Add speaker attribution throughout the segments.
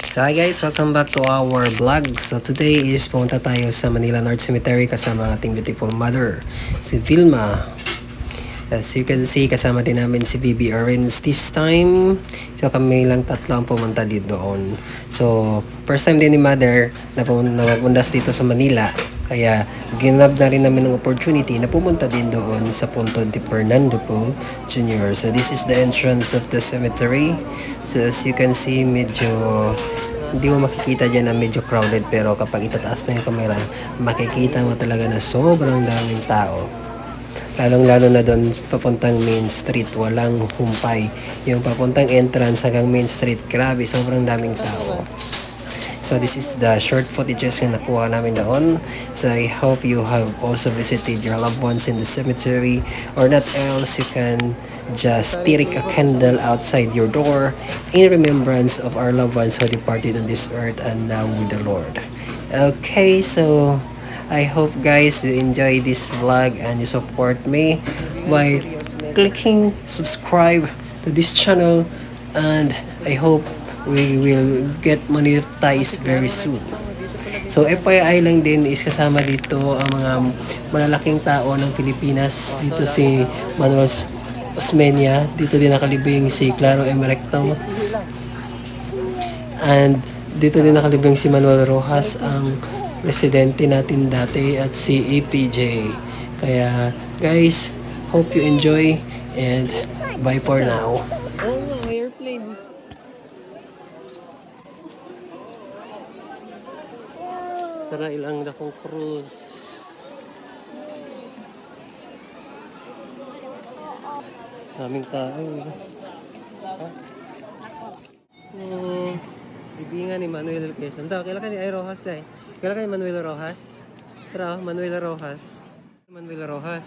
Speaker 1: So hi guys, welcome back to our vlog. So today is pumunta tayo sa Manila North Cemetery kasama ating beautiful mother, si Vilma. As you can see, kasama din namin si Bibi Arens this time. So kami lang tatlo ang pumunta dito doon. So first time din ni mother na nagundas dito sa Manila. Kaya ginab na rin namin ng opportunity na pumunta din doon sa Punto de Fernando po Jr. So this is the entrance of the cemetery. So as you can see, medyo hindi mo makikita dyan na medyo crowded, pero kapag itataas mo yung camera, makikita mo talaga na sobrang daming tao. Lalong-lalo na doon papuntang Main Street, walang humpay. Yung papuntang entrance hanggang Main Street, grabe, sobrang daming tao. So this is the short footages na nakuha namin doon. So I hope you have also visited your loved ones in the cemetery, or not else you can just tirik a candle outside your door in remembrance of our loved ones who departed on this earth and now with the Lord. Okay, so I hope guys you enjoy this vlog and you support me by clicking subscribe to this channel, and I hope we will get monetized very soon. So FYI lang din is kasama dito ang mga malalaking tao ng Pilipinas. Dito si Manuel Osmeña, dito din nakalibing si Claro Emerecto, and dito din nakalibing si Manuel Rojas, ang presidente natin dati, at si APJ. Kaya guys, hope you enjoy and bye for now.
Speaker 2: Airplane.
Speaker 1: Tara, ilang dakong cruise. Daming tao. Ibingan ni Manuel Quezon. Kailan ka ni Ay Rojas dahil? Kailan ka ni Manuel Rojas? Tara, Manuel Rojas. Manuel Rojas.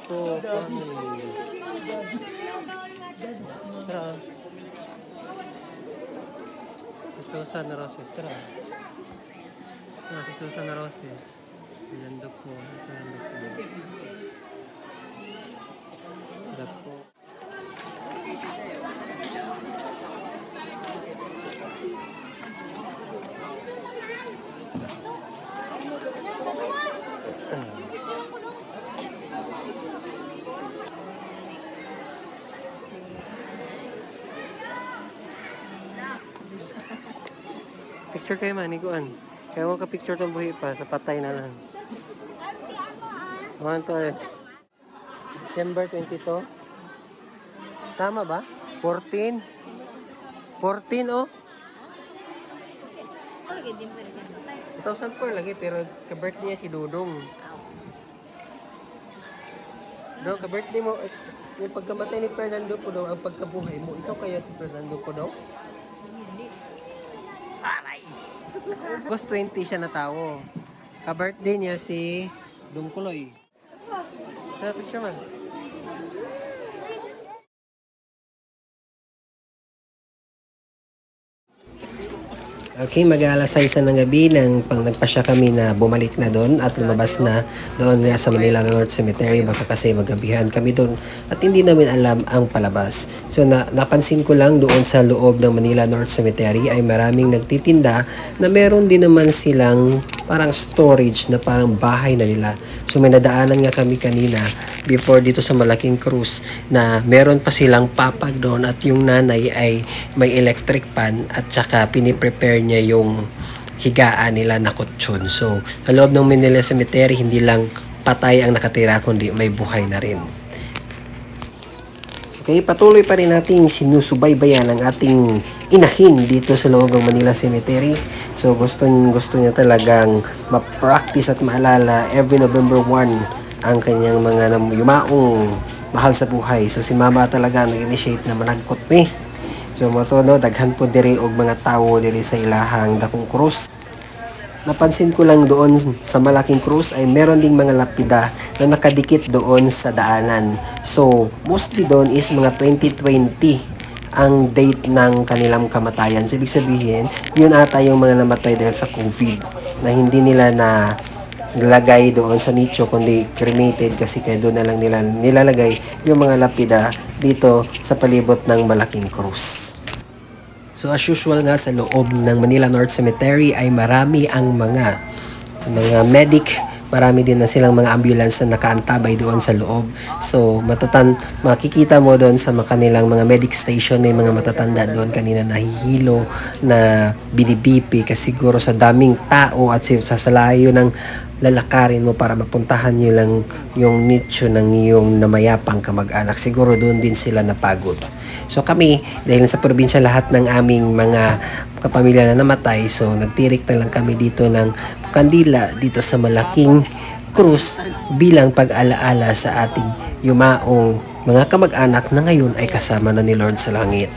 Speaker 1: So, family. Tara. Si Susan Roses. Tara. Si Susan Roses. Ilandok po. Ilandok po. Ilandok po. Picture kayo man, iguan. Kaya mo ka picture tong buhi pa, sa patay na lang. One to December 22. Tama ba? 14? 14 oh? 2004 lagi, pero ka-birthday niya si Dudong. No, ka-birthday mo, yung pagkamatay ni Fernando po daw, ang pagkabuhay mo, ikaw kaya si Fernando po daw? Aray! August 20 siya na tao. Ka-birthday niya si Dungkuloy. Sa picture man. Okay, mag-aalas 6 ng gabi nang nagpasya kami na bumalik na doon at lumabas na doon nga sa Manila North Cemetery, baka kasi magabihan kami doon at hindi namin alam ang palabas. So napansin ko lang doon sa loob ng Manila North Cemetery ay maraming nagtitinda na meron din naman silang parang storage na parang bahay na nila. So may nadaanan nga kami kanina before dito sa malaking cruise na meron pa silang papag doon, at yung nanay ay may electric pan at saka piniprepare niya yung higaan nila na kutsyon. So sa loob ng Manila Cemetery, hindi lang patay ang nakatira kundi may buhay na rin. Okay, patuloy pa rin nating sinusubaybayan ang ating inahin dito sa loob ng Manila Cemetery. So gusto niya talagang ma-practice at maalala every November 1 ang kanyang mga yumaong mahal sa buhay. So si mama talaga nag-initiate na managkot me. So matono, daghan po diri og mga tawo diri sa ilahang dakong krus. Napansin ko lang doon sa malaking krus ay meron ding mga lapida na nakadikit doon sa daanan. So mostly doon is mga 2020 ang date ng kanilang kamatayan. So ibig sabihin, yun ata yung mga namatay dahil sa COVID na hindi nila na lagay doon sa nicho kundi cremated kasi kaya doon na lang nila nilalagay yung mga lapida dito sa palibot ng malaking krus. So as usual nga sa loob ng Manila North Cemetery ay marami ang mga medic, marami din na silang mga ambulance na nakaantabay doon sa loob. So makikita mo doon sa kanilang mga medic station, may mga matatanda doon kanina nahihilo na binibipi kasi siguro sa daming tao at sa salayo ng lalakarin mo para mapuntahan nyo lang yung nicho ng iyong namayapang kamag-anak. Siguro doon din sila napagod. So kami, dahil sa probinsya lahat ng aming mga kapamilya na namatay, so nagtirik na lang kami dito ng kandila dito sa malaking krus bilang pag-alaala sa ating yumaong mga kamag-anak na ngayon ay kasama na ni Lord sa langit.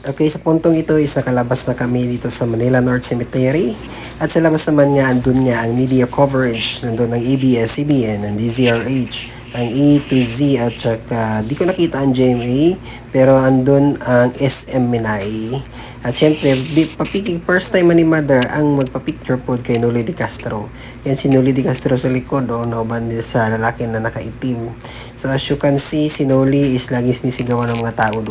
Speaker 1: Okay, sa puntong ito is nakalabas na kami dito sa Manila North Cemetery. At sa labas naman nga, andun nga ang media coverage. Nandun ang ABS-CBN, ang DZRH, ang A to Z, at saka di ko nakita ang GMA, pero andun ang SM Minay. At syempre, first time ni Mother ang magpa-picture po kay Noli De Castro. Yan si Noli De Castro sa likod, nauban sa lalaki na nakaitim. So as you can see, si Noli is laging sinisigawan ng mga tao doon.